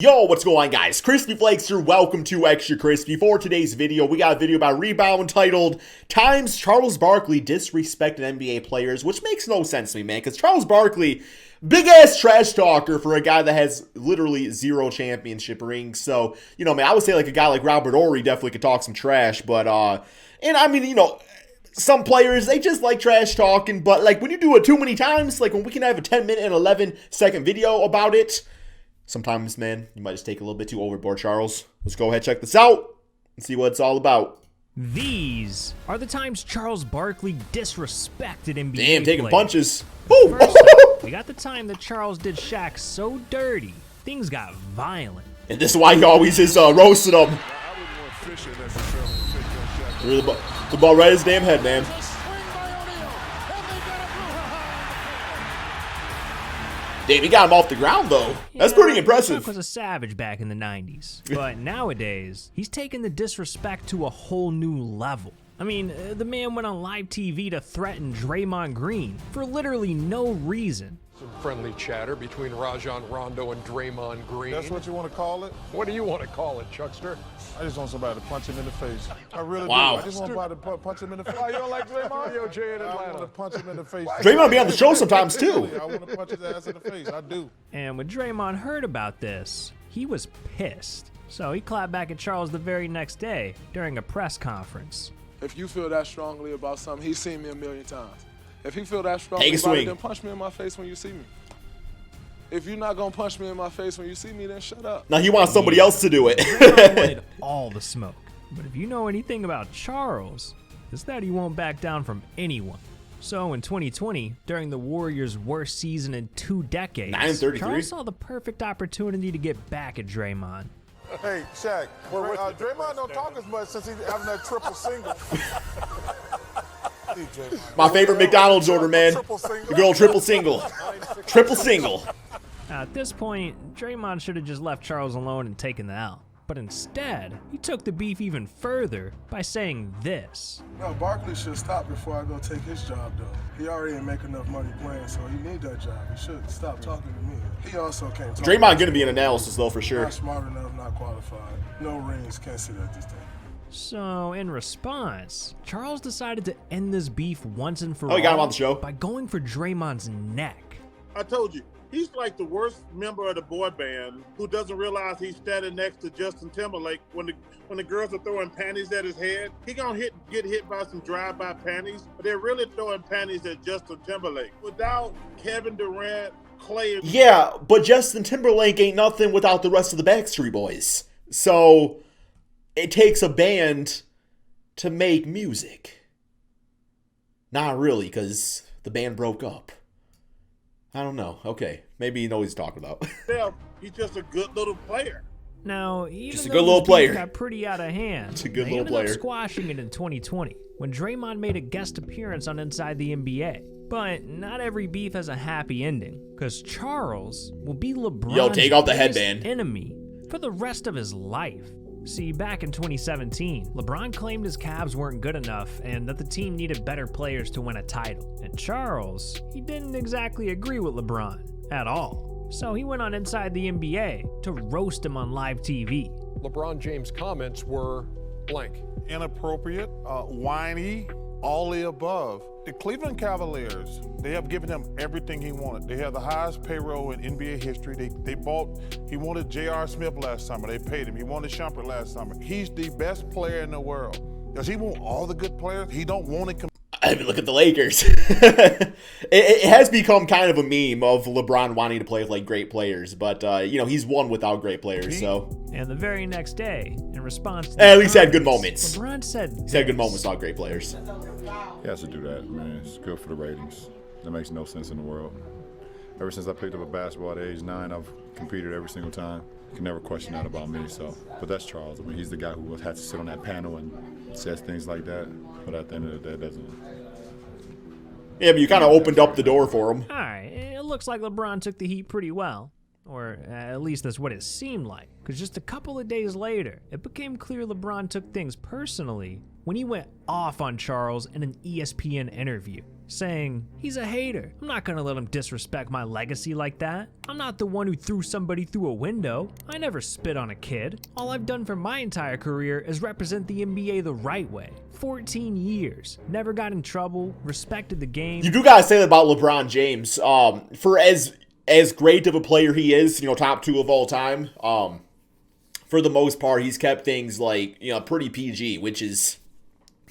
Yo, what's going on, guys? Crispy Flakes here. Welcome to Extra Crispy. For today's video, we got a video about Rebound entitled Times Charles Barkley Disrespected NBA Players, which makes no sense to me, man, because Charles Barkley, big-ass trash talker for a guy that has literally 0 championship rings. So, you know, man, I would say, like, a guy like Robert Horry definitely could talk some trash, but, and I mean, you know, some players, they just like trash talking, but, like, when you do it too many times, like, when we can have a 10-minute and 11-second video about it, sometimes, man, you might just take a little bit too overboard, Charles. Let's go ahead and check this out and see what it's all about. These are the times Charles Barkley disrespected NBA Damn, taking players. punches. Woo! First up, we got the time that Charles did Shaq so dirty, things got violent. And this is why he always is roasting him. The ball right at his damn head, man. Damn, he got him off the ground, though. That's pretty impressive. Shaq was a savage back in the 90s, but nowadays, he's taken the disrespect to a whole new level. I mean, the man went on live TV to threaten Draymond Green for literally no reason. Some friendly chatter between Rajon Rondo and Draymond Green. That's what you want to call it? What do you want to call it, Chuckster? I just want somebody to punch him in the face. I really do. Wow. I just want somebody to punch him in the face. Oh, you don't like Draymond? Yo, Jay in I want Atlanta. to punch him in the face. Draymond be on the show sometimes, too. Really, I want to punch his ass in the face. I do. And when Draymond heard about this, he was pissed. So he clapped back at Charles the very next day during a press conference. If you feel that strongly about something, he's seen me a million times. If he feel that strongly Take a about swing. it, then punch me in my face when you see me. If you're not gonna punch me in my face when you see me, then shut up. Now he wants somebody else to do it. Draymond wanted all the smoke. But if you know anything about Charles, it's that he won't back down from anyone. So in 2020, during the Warriors' worst season in 2 decades, 9-33. Charles saw the perfect opportunity to get back at Draymond. Hey, Shaq, Draymond don't talk as much since he's having that triple single. My favorite McDonald's order, man. The girl triple single. Triple single. Now, at this point, Draymond should have just left Charles alone and taken the L. But instead, he took the beef even further by saying this. No, Barkley should stop before I go take his job, though. He already ain't make enough money playing, so he need that job. He should stop talking to me. He also can't talk. Draymond gonna be an analysis, though, for sure. Not smart enough, not qualified. No rings, can't sit at this table. So, in response, Charles decided to end this beef once and for all he got him on the show. by going for Draymond's neck. I told you, he's like the worst member of the boy band who doesn't realize he's standing next to Justin Timberlake when the girls are throwing panties at his head. He gonna get hit by some drive-by panties, but they're really throwing panties at Justin Timberlake. Without Kevin Durant, Clay. Yeah, but Justin Timberlake ain't nothing without the rest of the Backstreet Boys. So it takes a band to make music. Not really, because the band broke up. I don't know. Okay, maybe you know what he's talking about. He's just a good little player. Now, even Just a though good little this beef player. got pretty out of hand, Just a good they little ended player. up squashing it in 2020 when Draymond made a guest appearance on Inside the NBA. But not every beef has a happy ending, because Charles will be LeBron's Yo, take off the biggest headband. enemy for the rest of his life. See, back in 2017, LeBron claimed his Cavs weren't good enough and that the team needed better players to win a title. And Charles, he didn't exactly agree with LeBron at all. So he went on Inside the NBA to roast him on live TV. LeBron James' comments were blank. Inappropriate, whiny, all the above. The Cleveland Cavaliers, they have given him everything he wanted. They have the highest payroll in NBA history. He wanted J.R. Smith last summer. They paid him. He wanted Shumpert last summer. He's the best player in the world. Does he want all the good players? He don't want to I mean, look at the Lakers. it has become kind of a meme of LeBron wanting to play with, like, great players. But, you know, he's won without great players, so. And the very next day, in response to At least he had good comments, moments. LeBron said He's had good this. moments without great players. He has to do that, man. It's good for the ratings. That makes no sense in the world. Ever since I picked up a basketball at age 9, I've competed every single time. You can never question that about me. So, but that's Charles. I mean, he's the guy who had to sit on that panel and says things like that. But at the end of the day, it doesn't. Yeah, but you kind of opened up the door for him. Alright, it looks like LeBron took the heat pretty well. Or at least that's what it seemed like. Because just a couple of days later, it became clear LeBron took things personally when he went off on Charles in an ESPN interview. saying, "He's a hater. I'm not gonna let him disrespect my legacy like that. I'm not the one who threw somebody through a window. I never spit on a kid. All I've done for my entire career is represent the NBA the right way. 14 years. Never got in trouble, respected the game." You do gotta say that about LeBron James. For as great of a player he is, you know, top 2 of all time, for the most part, he's kept things like, you know, pretty PG, which is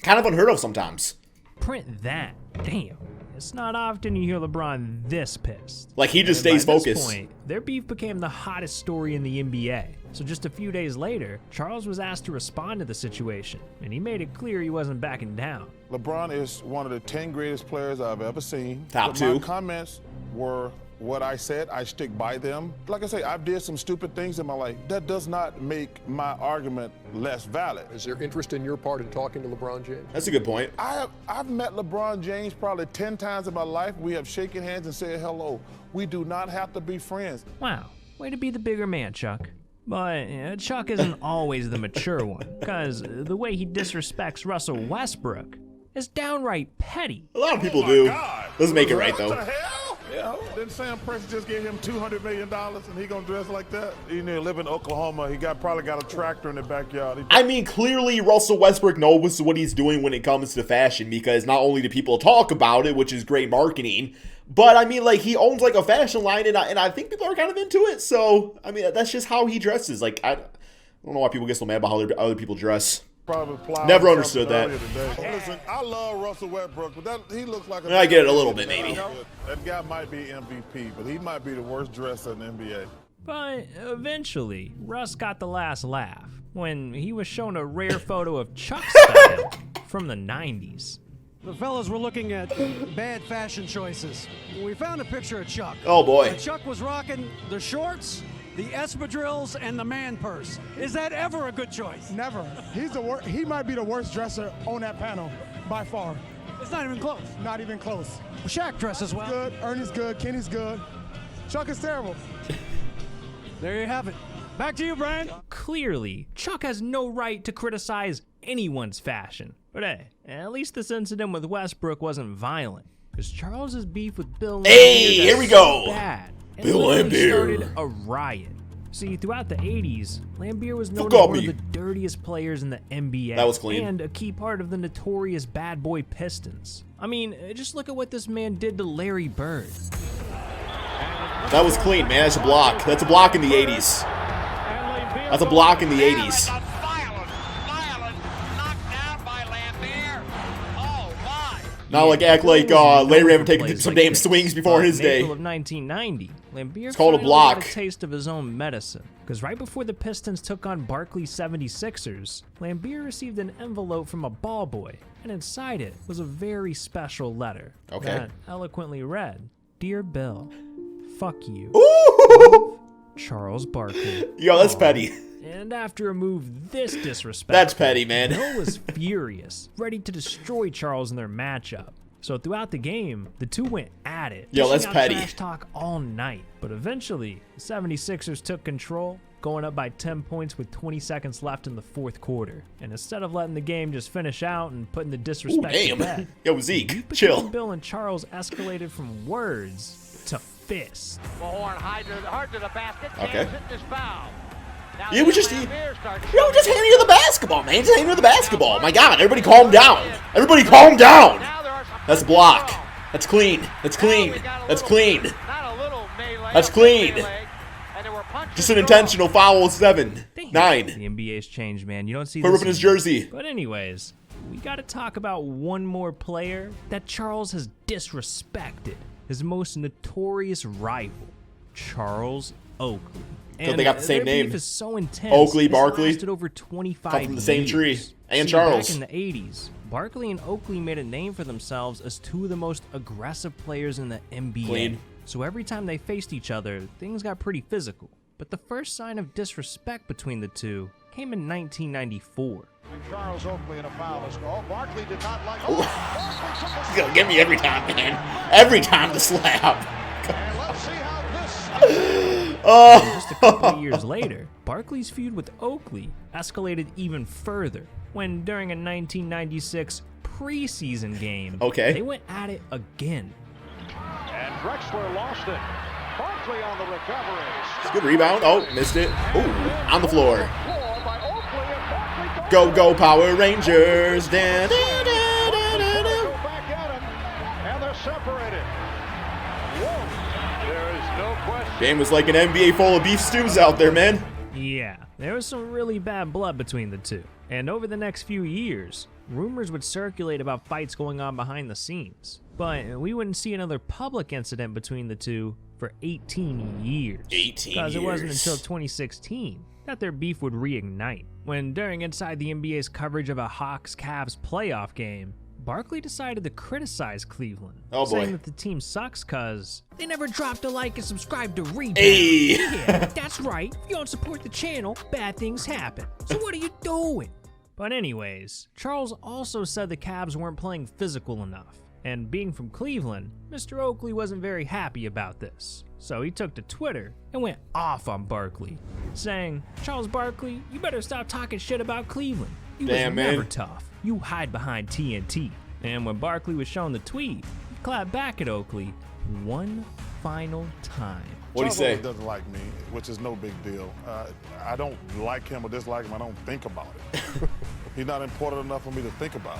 kind of unheard of sometimes. Print that. Damn. It's not often you hear LeBron this pissed. Like, he just And stays by this focused. point, their beef became the hottest story in the NBA. So just a few days later, Charles was asked to respond to the situation, and he made it clear he wasn't backing down. LeBron is one of the 10 greatest players I've ever seen. Top But 2. My comments were what I said. I stick by them. Like I say, I've did some stupid things in my life. That does not make my argument less valid. Is there interest in your part in talking to LeBron James? That's a good point. I've met LeBron James probably 10 times in my life. We have shaken hands and said hello. We do not have to be friends. Wow, way to be the bigger man, Chuck. But Chuck isn't always the mature one, because the way he disrespects Russell Westbrook is downright petty. A lot of people do. God. Doesn't make it right, What though. the hell? Yeah. Didn't Sam Presti just give him $200 million and he gonna dress like that? He live in Oklahoma. He probably got a tractor in the backyard. I mean, clearly Russell Westbrook knows what he's doing when it comes to fashion, because not only do people talk about it, which is great marketing, but I mean, like, he owns like a fashion line, and I think people are kind of into it. So I mean, that's just how he dresses. Like, I don't know why people get so mad about how other people dress. Never understood that. Listen, I love Russell Westbrook, but he looks like I get it a little bit, maybe. That guy might be MVP, but he might be the worst dresser in the NBA. But eventually, Russ got the last laugh when he was shown a rare photo of Chuck's style from the 90s. The fellas were looking at bad fashion choices. We found a picture of Chuck. Oh boy. Chuck was rocking the shorts, the espadrilles, and the man purse. Is that ever a good choice? Never. He might be the worst dresser on that panel by far. It's not even close. Not even close. Shaq dresses well. Good. Ernie's good. Kenny's good. Chuck is terrible. There you have it. Back to you, Brian. Clearly, Chuck has no right to criticize anyone's fashion. But hey, at least this incident with Westbrook wasn't violent, because Charles's beef with Bill Laimbeer Hey, got here we so go. bad, it Bill literally Laimbeer. started a riot. See, throughout the 80s, Laimbeer was known Fuck as off one of me. the dirtiest players in the NBA. That was clean. And a key part of the notorious Bad Boy Pistons. I mean, just look at what this man did to Larry Bird. That was clean, man. That's a block. That's a block in the 80s. That's a block in the 80s. Not like act like Larry haven't taken some damn swings before his In day. April of 1990, Laimbeer called a finally block. got a taste of his own medicine. Because right before the Pistons took on Barkley's 76ers, Laimbeer received an envelope from a ball boy, and inside it was a very special letter Okay. that eloquently read, "Dear Bill, fuck you, Ooh! Charles Barkley." Yo, that's petty. And after a move this disrespectful, That's petty, man. Bill was furious, ready to destroy Charles in their matchup. So throughout the game, the two went at it. Yo, that's dishing out petty. Trash talk all night. But eventually, the 76ers took control, going up by 10 points with 20 seconds left in the fourth quarter. And instead of letting the game just finish out and putting the Ooh, disrespect to damn. bed, Yo, Zeke, between chill. Bill and Charles escalated from words to fists. Mahorn hard to the basket. Okay. James hitting his foul. Now Yeah, we just Laimbeer starts just handing her the basketball, man. Just handing her the basketball. My God, everybody calm down. Everybody calm down. Now there are some That's a block. That's clean. That's clean. That's clean. Not a little melee. That's clean. And there were punches Just an thrown. intentional foul. 7, Damn, 9. The NBA's changed, man. You don't see Put this up in his anymore. jersey. But anyways, we got to talk about one more player that Charles has disrespected. His most notorious rival, Charles Oakley. So they got the same their name. beef is so intense. Oakley, it's Barkley. lasted over 25 Come from the same years. tree. And See, Charles. Back in the 80s, Barkley and Oakley made a name for themselves as two of the most aggressive players in the NBA. Clean. So every time they faced each other, things got pretty physical. But the first sign of disrespect between the two came in 1994. Charles Oakley in a foul is called. Barkley did not like. He's gonna get me every time, man. Every time the slap. And let's see how this. Just a couple of years later, Barkley's feud with Oakley escalated even further when, during a 1996 preseason game, Okay. they went at it again. And Drexler lost it. Barkley on the recovery. It's a good rebound. Oh, missed it. Ooh, on the floor. By Oakley, and Barkley Go, go, Power Rangers. Da, da, da, da, da, go da. back at him, and they're separated. Whoa. There is no question. Game was like an NBA full of beef stews out there, man. Yeah, there was some really bad blood between the two. And over the next few years, rumors would circulate about fights going on behind the scenes. But we wouldn't see another public incident between the two for 18 years. 18 Because it wasn't years. until 2016 that their beef would reignite. When during Inside the NBA's coverage of a Hawks-Cavs playoff game, Barkley decided to criticize Cleveland, Oh, boy. saying that the team sucks because they never dropped a like and subscribed to Rebound. Hey. Yeah, that's right. If you don't support the channel, bad things happen. So what are you doing? But anyways, Charles also said the Cavs weren't playing physical enough. And being from Cleveland, Mr. Oakley wasn't very happy about this. So he took to Twitter and went off on Barkley, saying, "Charles Barkley, you better stop talking shit about Cleveland. You Damn, was never man. tough. You hide behind TNT." And when Barkley was shown the tweet, he clapped back at Oakley one final time. What'd he Charles say? Oakley doesn't like me, which is no big deal. I don't like him or dislike him. I don't think about it. He's not important enough for me to think about.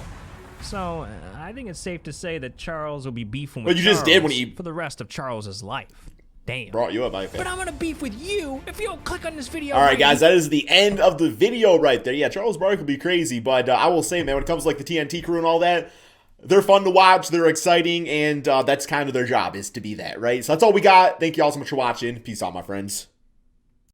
So, I think it's safe to say that Charles will be beefing But with you just did when Charles he- for the rest of Charles's life. Damn. Brought you up, I think. But I'm gonna beef with you if you don't click on this video. All right, guys, that is the end of the video right there. Yeah, Charles Barkley will be crazy, but I will say, man, when it comes to like the TNT crew and all that, they're fun to watch, they're exciting, and that's kind of their job is to be that, right? So that's all we got. Thank you all so much for watching. Peace out, my friends.